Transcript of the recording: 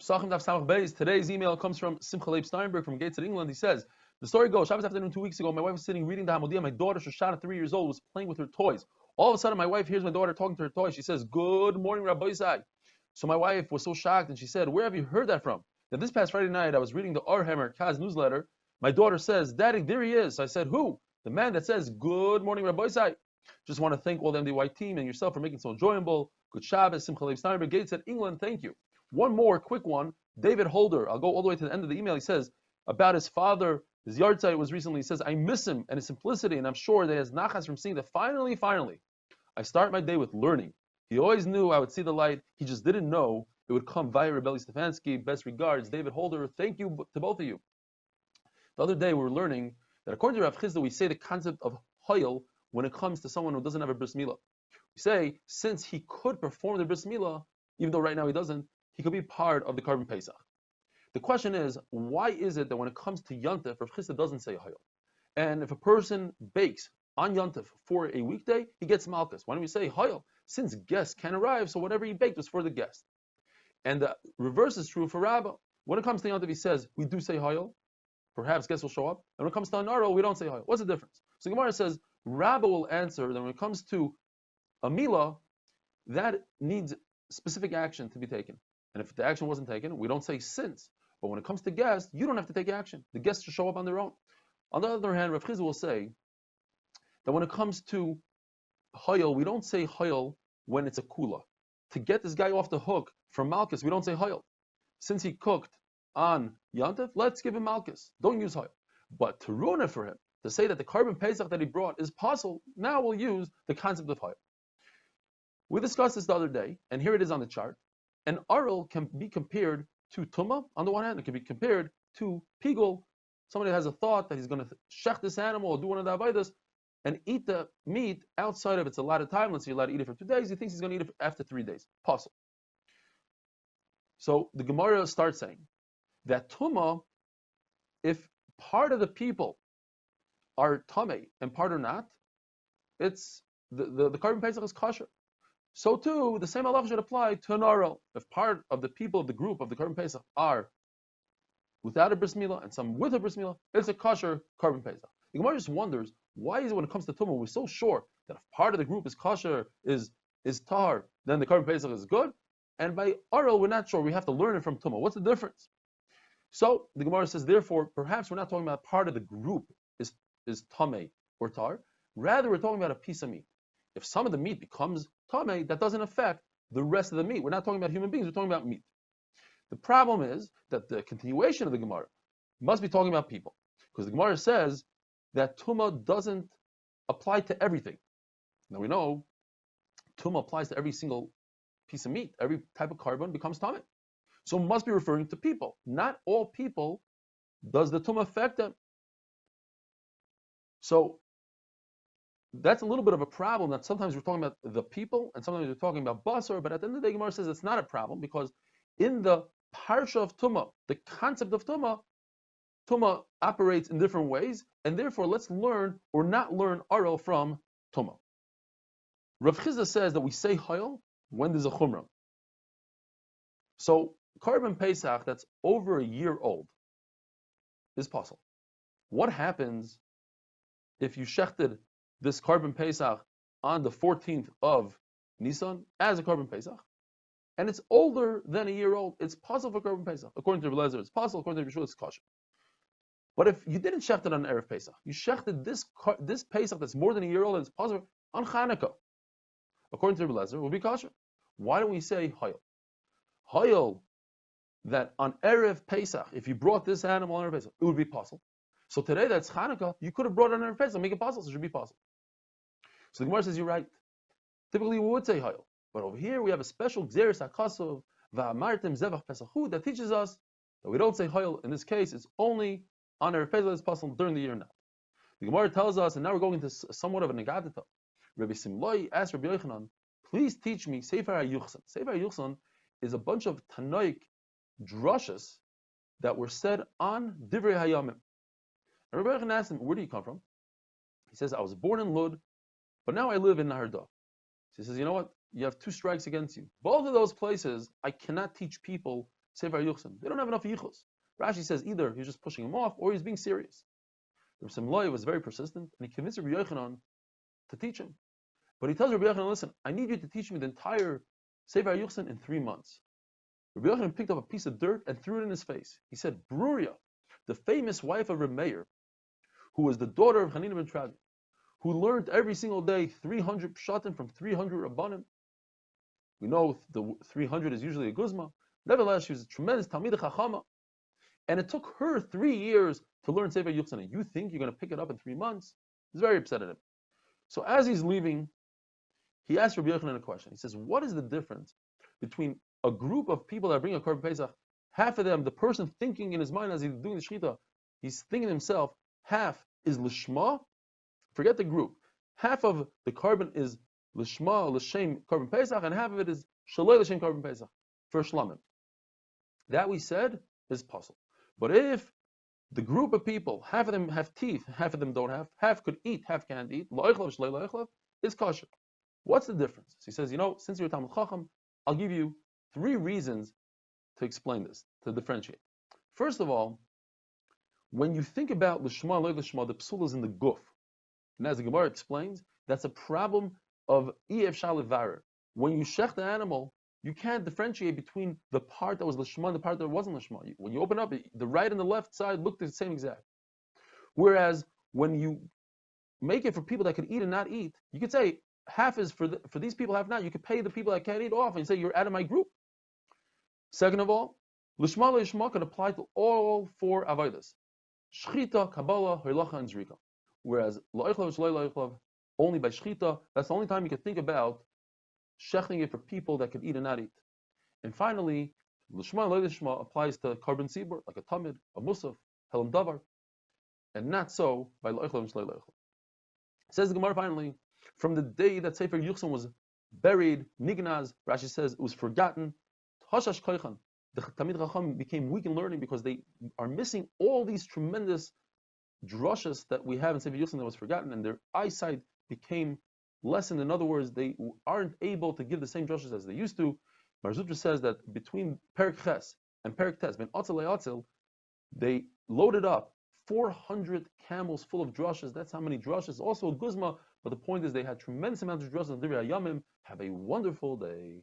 Pesachim Daf Samach Beis. Today's email comes from Simcha Leib Steinberg from Gateshead, England. He says, the story goes, Shabbos afternoon 2 weeks ago, my wife was sitting reading the Hamodia. My daughter, Shoshana, 3 years old, was playing with her toys. All of a sudden, my wife hears my daughter talking to her toys. She says, "Good morning, Rabbi Isai." So my wife was so shocked, and she said, "Where have you heard that from?" Now, this past Friday night, I was reading the R Kaz newsletter. My daughter says, "Daddy, there he is." So I said, "Who?" "The man that says, 'Good morning, Rabbi Isai.'" Just want to thank all the MDY team and yourself for making it so enjoyable. Good Shabbos, Simcha Leib Steinberg, Gateshead, England. Thank you. One more quick one. David Holder, I'll go all the way to the end of the email. He says about his father, his yahrzeit was recently. He says, "I miss him and his simplicity, and I'm sure that he has nachas from seeing that finally, I start my day with learning. He always knew I would see the light. He just didn't know it would come via R Eli Stefansky. Best regards, David Holder." Thank you to both of you. The other day we were learning that according to Rav Chizda, we say the concept of hoyel when it comes to someone who doesn't have a bris milah. We say, since he could perform the bris milah, even though right now he doesn't, he could be part of the Karban Pesach. The question is, why is it that when it comes to Yontif, Rav Chizda doesn't say hoyel? And if a person bakes on Yontif for a weekday, he gets malchus. Why don't we say hoyel? Since guests can arrive, so whatever he baked was for the guest. And the reverse is true for Rabbah. When it comes to Yontif, he says, we do say hoyel. Perhaps guests will show up. And when it comes to Anaro, we don't say hoyel. What's the difference? So Gemara says, Rabbah will answer that when it comes to a milah, that needs specific action to be taken. And if the action wasn't taken, we don't say since. But when it comes to guests, you don't have to take action. The guests should show up on their own. On the other hand, Rav Chizda will say that when it comes to hoyel, we don't say hoyel when it's a kula. To get this guy off the hook from malchus, we don't say hoyel. Since he cooked on Yantif, let's give him malchus. Don't use hoyel. But to ruin it for him, to say that the Karban Pesach that he brought is possible, now we'll use the concept of hoyel. We discussed this the other day, and here it is on the chart. An aril can be compared to tumah on the one hand, it can be compared to pigul. Somebody has a thought that he's going to shech this animal or do one of the avodas and eat the meat outside of its allotted time. Let's say you're allowed to eat it for 2 days. He thinks he's going to eat it after 3 days. Possible. So the Gemara starts saying that tumah, if part of the people are tamei and part are not, it's the Karban Pesach is kosher. So too, the same halacha should apply to an aril. If part of the people of the group of the Karban Pesach are without a bris milah and some with a bris milah, it's a kosher Karban Pesach. The Gemara just wonders, why is it when it comes to tumah, we're so sure that if part of the group is kosher, is tar, then the Karban Pesach is good, and by aril we're not sure. We have to learn it from tumah. What's the difference? So the Gemara says, therefore, perhaps we're not talking about part of the group is tamei or tar. Rather, we're talking about a piece of meat. If some of the meat becomes tamei, that doesn't affect the rest of the meat. We're not talking about human beings, we're talking about meat. The problem is that the continuation of the Gemara must be talking about people. Because the Gemara says that tumah doesn't apply to everything. Now we know tumah applies to every single piece of meat. Every type of carbon becomes tamei. So it must be referring to people. Not all people does the tumah affect them. So that's a little bit of a problem, that sometimes we're talking about the people and sometimes we're talking about basar, but at the end of the day, Gemara says it's not a problem because in the parsha of tumah, the concept of tumah operates in different ways, and therefore let's learn or not learn aril from tumah. Rav Chizda says that we say hoyel when there's a chumrah. So Karban Pesach that's over a year old is possible. What happens if you shechted this Karban Pesach on the 14th of Nisan as a Karban Pesach, and it's older than a year old? It's possible for Karban Pesach. According to Rebbe Lezer, it's possible. According to Yeshua, it's kosher. But if you didn't shecht it on Erev Pesach, you shechted this Pesach that's more than a year old, and it's possible on Chanukah. According to Rebbe Lezer, it will be kosher. Why don't we say hoyel? Hoyel, that on Erev Pesach, if you brought this animal on Erev Pesach, it would be possible. So today that's Chanukah, you could have brought it on Erev Pesach, make it possible, so it should be possible. So the Gemara says, you're right. Typically we would say hoyel. But over here we have a special Gzeres HaKasov Va'amartem Zevach Pesachu that teaches us that we don't say hoyel. In this case, it's only on Erev Pesach it's possible, during the year not. The Gemara tells us, and now we're going into somewhat of a negadita. Rabbi Simloi asked Rabbi Yochanan, please teach me Sefer HaYuchsan. Sefer HaYuchsan is a bunch of Tanoic drushes that were said on Divrei Hayamim. And Rabbi Yochanan asked him, where do you come from? He says, I was born in Lud, but now I live in Nahar. He says, you know what? You have 2 strikes against you. Both of those places, I cannot teach people Sefer Yuchsin. They don't have enough yichus. Rashi says either he's just pushing him off or he's being serious. Rabbi Simlai was very persistent and he convinced Rabbi Yochanan to teach him. But he tells Rabbi Yochanan, listen, I need you to teach me the entire Sefer Yuchsin in 3 months. Rabbi Yochanan picked up a piece of dirt and threw it in his face. He said, Bruria, the famous wife of Reb Meir, who was the daughter of Hanina ben Travi, who learned every single day 300 pshatim from 300 rabbanim. We know the 300 is usually a guzma. Nevertheless, she was a tremendous Talmidei Chachama. And it took her 3 years to learn Sefer Yuchsin. And you think you're going to pick it up in 3 months? He's very upset at him. So as he's leaving, he asked Rabbi Yochanan a question. He says, what is the difference between a group of people that bring a Korban Pesach, half of them, the person thinking in his mind as he's doing the Shechita, he's thinking to himself, half is Lishma, forget the group, half of the Korban is Lishma, L'Shem Korban Pesach, and half of it is Shalei L'Shem Korban Pesach, for Shlamim. That we said is possible. But if the group of people, half of them have teeth, half of them don't have, half could eat, half can't eat, La'ichlav, Shalei La'ichlav, is kosher. What's the difference? So he says, since you're a Talmud Chacham, I'll give you 3 reasons to explain this, to differentiate. First of all, when you think about Lishma, Lo Lishma, the psul is in the guf. And as the Gemara explains, that's a problem of Ef Shalivarer. When you shech the animal, you can't differentiate between the part that was Lishma and the part that wasn't Lishma. When you open up, the right and the left side look the same exact. Whereas when you make it for people that can eat and not eat, you could say half is for these people, half not. You could pay the people that can't eat off and say you're out of my group. Second of all, Lishma Lishma can apply to all 4 avodas: Shchita, Kabbalah, Hoylacha, and Zrika. Whereas La'ichlav, Shalei La'ichlav, only by Shchita, that's the only time you can think about shechting it for people that can eat and not eat. And finally, Lishma Lo Lishma applies to Korban Tzibur, like a Tamid, a Musaf, Helam Davar, and not so by La'ichlav and Shalei La'ichlav. Says the Gemara finally, from the day that Sefer Yuchsin was buried, Nignaz, Rashi says, it was forgotten. Hashash Koichan, the Talmid Chacham became weak in learning because they are missing all these tremendous drushes that we have in Sefer Yuchsin that was forgotten, and their eyesight became lessened. In other words, they aren't able to give the same drushes as they used to. Mar Zutra says that between Perik Ches and Perik Tes, Ben Atzel Le'atzel, they loaded up 400 camels full of drushes. That's how many drushes. Also a guzma, but the point is they had tremendous amounts of drushes on Divrei Hayamim. Have a wonderful day.